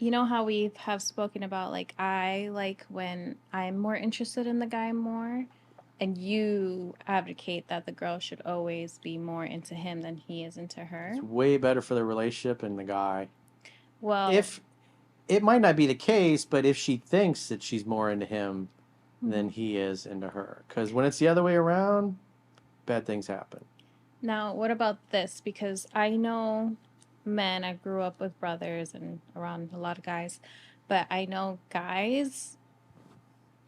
You know how we have spoken about like I like when I'm more interested in the guy more, and you advocate that the girl should always be more into him than he is into It's her. way better for the relationship and the guy. Well, If it might not be the case, but if she thinks that she's more into him than mhm. he is into her, because when it's the other way around, bad things happen. Now what about this? Because I know men, I grew up with brothers and around a lot of guys, but I know guys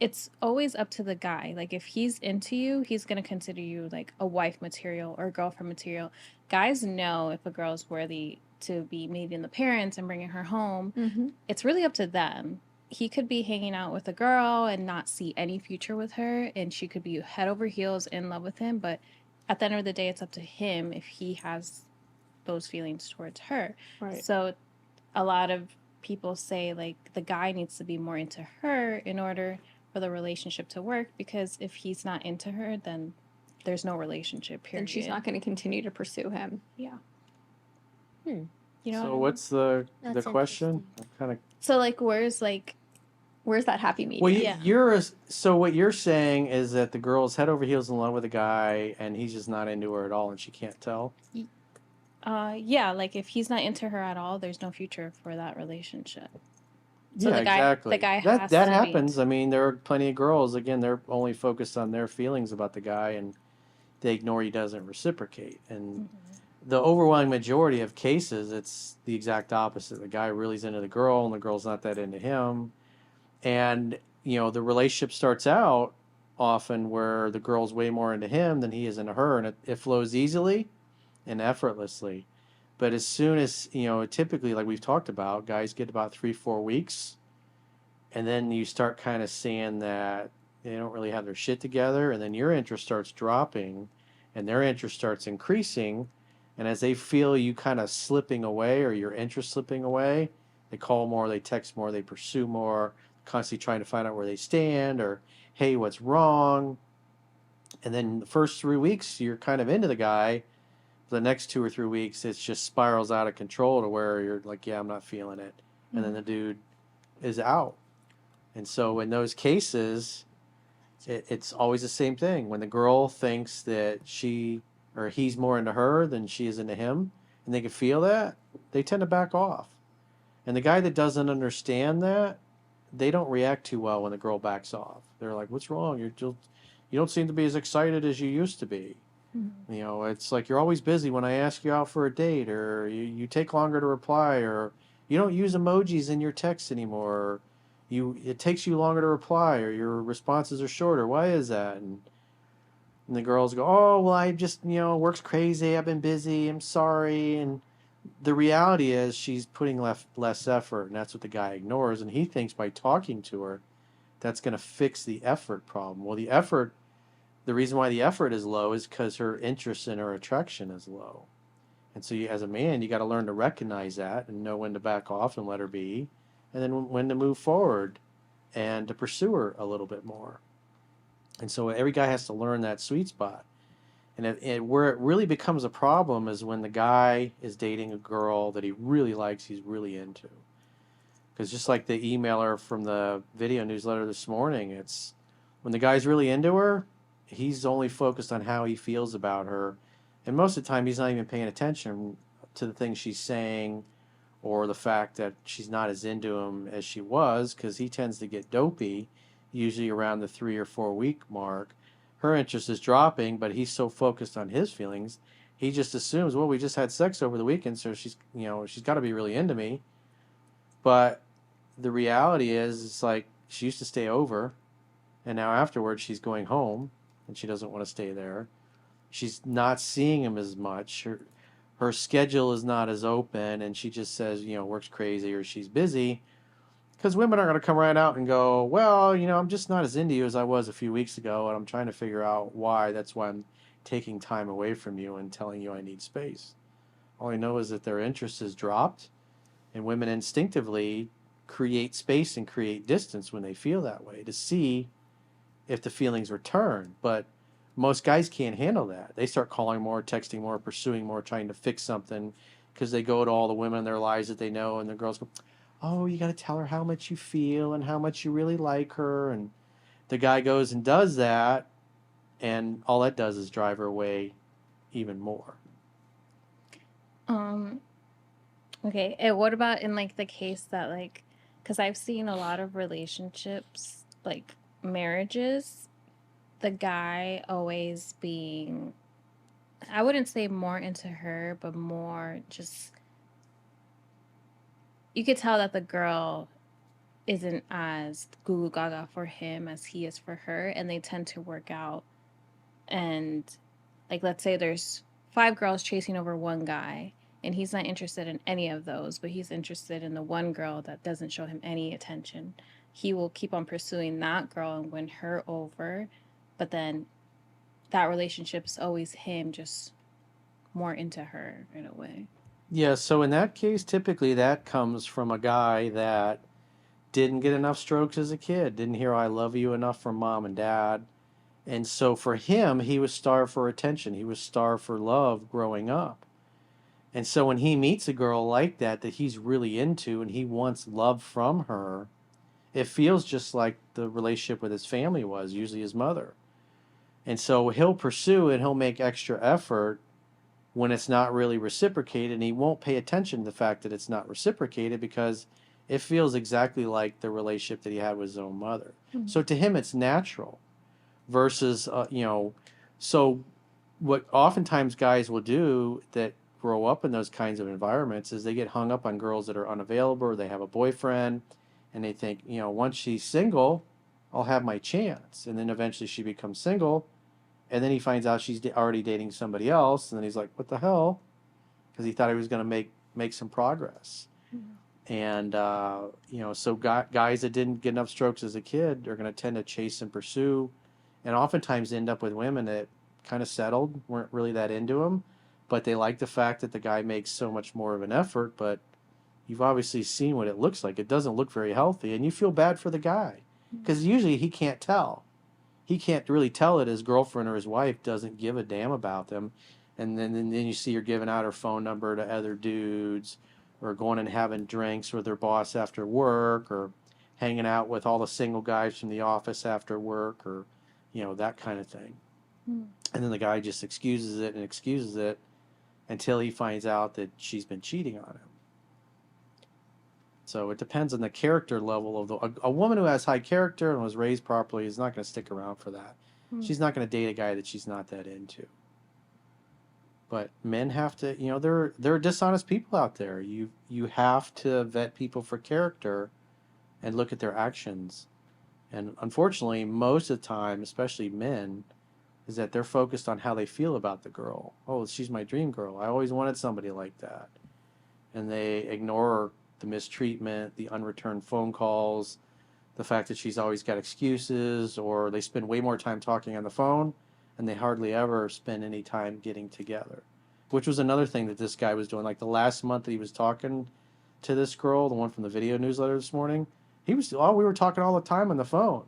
it's always up to the guy. Like if he's into you, he's gonna consider you like a wife material or girlfriend material. Guys know if a girl's worthy to be meeting the parents and bringing her home. Mm-hmm. It's really up to them. He could be hanging out with a girl and not see any future with her, and she could be head over heels in love with him. But at the end of the day, it's up to him if he has those feelings towards her. Right. So a lot of people say like the guy needs to be more into her in order for the relationship to work, because if he's not into her, then there's no relationship, Then she's period. not going to continue to pursue him. Yeah. Hmm. You know what So I mean? what's the That's question? interesting. Kind of. So like where's like Where's that happy Well, medium? yeah. so what you're saying is that the girl's head over heels in love with a guy, and he's just not into her at all, and she can't tell. Yeah, like if he's not into her at all, there's no future for that relationship. So Yeah, the exactly. guy That has that to be happens. into. I mean, there are plenty of girls. Again, they're only focused on their feelings about the guy, and they ignore he doesn't reciprocate. And Mhm. the overwhelming majority of cases, it's the exact opposite. The guy really's into the girl, and the girl's not that into him. And the relationship starts out often where the girl's way more into him than he is into her, and it flows easily and effortlessly. But as soon as typically, like we've talked about, guys get about 3-4 weeks, and then you start kind of seeing that they don't really have their shit together, and then your interest starts dropping, and their interest starts increasing, and as they feel you kind of slipping away or your interest slipping away, they call more, they text more, they pursue more, constantly trying to find out where they stand or hey, what's wrong. And then the first 3 weeks you're kind of into the guy. For the next 2 or 3 weeks it just spirals out of control to where you're like, yeah, I'm not feeling it, and then Mhm. the dude is out. And so in those cases, it's always the same thing. When the girl thinks that she or he's more into her than she is into him, and they can feel that, they tend to back off. And the guy that doesn't understand that, they don't react too well when the girl backs off. They're like, "What's wrong? You don't seem to be as excited as you used to be." Mhm. It's like you're always busy when I ask you out for a date, or you take longer to reply, or you don't use emojis in your texts anymore. Or it takes you longer to reply, or your responses are shorter. Why is that? And the girls go, "Oh, well, I just work's crazy. I've been busy. I'm sorry." And the reality is she's putting less effort, and that's what the guy ignores. And he thinks by talking to her, that's going to fix the effort problem. Well, the reason why the effort is low is because her interest in her attraction is low. And so, as a man, you got to learn to recognize that and know when to back off and let her be, and then when to move forward and to pursue her a little bit more. And so, every guy has to learn that sweet spot. And where it really becomes a problem is when the guy is dating a girl that he really likes, he's really into. Because just like the emailer from the video newsletter this morning, it's when the guy's really into her, he's only focused on how he feels about her. And most of the time, he's not even paying attention to the things she's saying or the fact that she's not as into him as she was, because he tends to get dopey, usually around the 3 or 4 week mark. Her interest is dropping, but he's so focused on his feelings, he just assumes, well, we just had sex over the weekend, so she's got to be really into me. But the reality is, it's like she used to stay over, and now afterwards she's going home, and she doesn't want to stay there. She's not seeing him as much. Her schedule is not as open, and she just says, works crazy or she's busy. Because women are going to come right out and go, well, I'm just not as into you as I was a few weeks ago, and I'm trying to figure out why. That's why I'm taking time away from you and telling you I need space. All I know is that their interest has dropped, and women instinctively create space and create distance when they feel that way to see if the feelings return. But most guys can't handle that. They start calling more, texting more, pursuing more, trying to fix something because they go to all the women in their lives that they know, and the girls go, oh, you got to tell her how much you feel and how much you really like her. And the guy goes and does that, and all that does is drive her away even more. Um, okay. And what about in like the case that like, because I've seen a lot of relationships, like marriages, the guy always being, I wouldn't say more into her, but more just, you could tell that the girl isn't as goo goo gaga for him as he is for her, and they tend to work out. And like, let's say there's 5 girls chasing over one guy, and he's not interested in any of those, but he's interested in the one girl that doesn't show him any attention. He will keep on pursuing that girl and win her over, but then that relationship's always him just more into her in a way. Yeah, so in that case, typically that comes from a guy that didn't get enough strokes as a kid, didn't hear I love you enough from mom and dad. And so for him, he was starved for attention. He was starved for love growing up. And so when he meets a girl like that he's really into and he wants love from her, it feels just like the relationship with his family was, usually his mother. And so he'll pursue and he'll make extra effort when it's not really reciprocated, and he won't pay attention to the fact that it's not reciprocated because it feels exactly like the relationship that he had with his own mother. Mm-hmm. So to him, it's natural versus, so what oftentimes guys will do that grow up in those kinds of environments is they get hung up on girls that are unavailable, or they have a boyfriend, and they think, once she's single, I'll have my chance. And then eventually she becomes single, and then he finds out she's already dating somebody else, and then he's like, what the hell? Because he thought he was going to make some progress. Mm-hmm. And, so guys that didn't get enough strokes as a kid are going to tend to chase and pursue, and oftentimes end up with women that kind of settled, weren't really that into him, but they like the fact that the guy makes so much more of an effort. But you've obviously seen what it looks like. It doesn't look very healthy, and you feel bad for the guy because usually he can't tell. He can't really tell that his girlfriend or his wife doesn't give a damn about them. And then you see her giving out her phone number to other dudes, or going and having drinks with her boss after work, or hanging out with all the single guys from the office after work, or, that kind of thing. Mm. And then the guy just excuses it until he finds out that she's been cheating on him. So it depends on the character level of a woman who has high character and was raised properly is not going to stick around for that. Mm. She's not going to date a guy that she's not that into. But men have to, there are dishonest people out there. You have to vet people for character and look at their actions. And unfortunately, most of the time, especially men, is that they're focused on how they feel about the girl. Oh, she's my dream girl. I always wanted somebody like that. And they ignore the mistreatment, the unreturned phone calls, the fact that she's always got excuses, or they spend way more time talking on the phone and they hardly ever spend any time getting together, which was another thing that this guy was doing. Like the last month that he was talking to this girl, the one from the video newsletter this morning, we were talking all the time on the phone,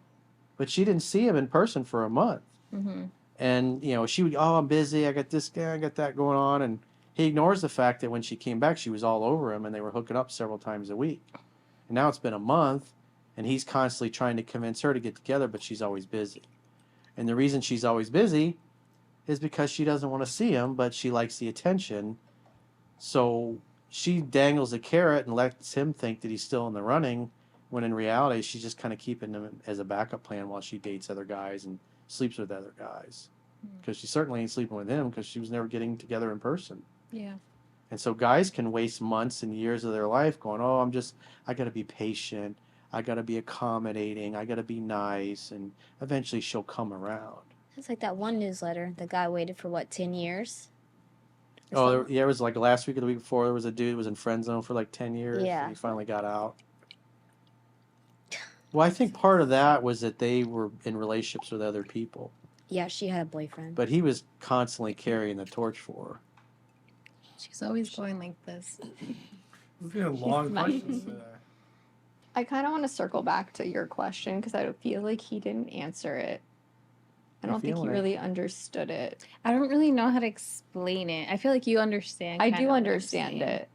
but she didn't see him in person for a month. Mm-hmm. And, she would, I'm busy. I got this guy, I got that going on. And he ignores the fact that when she came back, she was all over him and they were hooking up several times a week. And now it's been a month and he's constantly trying to convince her to get together, but she's always busy. And the reason she's always busy is because she doesn't want to see him, but she likes the attention. So she dangles a carrot and lets him think that he's still in the running, when in reality, she's just kind of keeping him as a backup plan while she dates other guys and sleeps with other guys. Because she certainly ain't sleeping with him because she was never getting together in person. Yeah. And so guys can waste months and years of their life going, I got to be patient. I got to be accommodating. I got to be nice. And eventually she'll come around. It's like that one newsletter. The guy waited for, 10 years? It was like last week or the week before. There was a dude who was in friend zone for like 10 years. Yeah. And he finally got out. Well, I think part of that was that they were in relationships with other people. Yeah, she had a boyfriend. But he was constantly carrying the torch for her. She's always going like this. It's been a long question. I kind of want to circle back to your question because I feel like he didn't answer it. I don't think he really understood it. I don't really know how to explain it. I feel like you understand. I do understand it.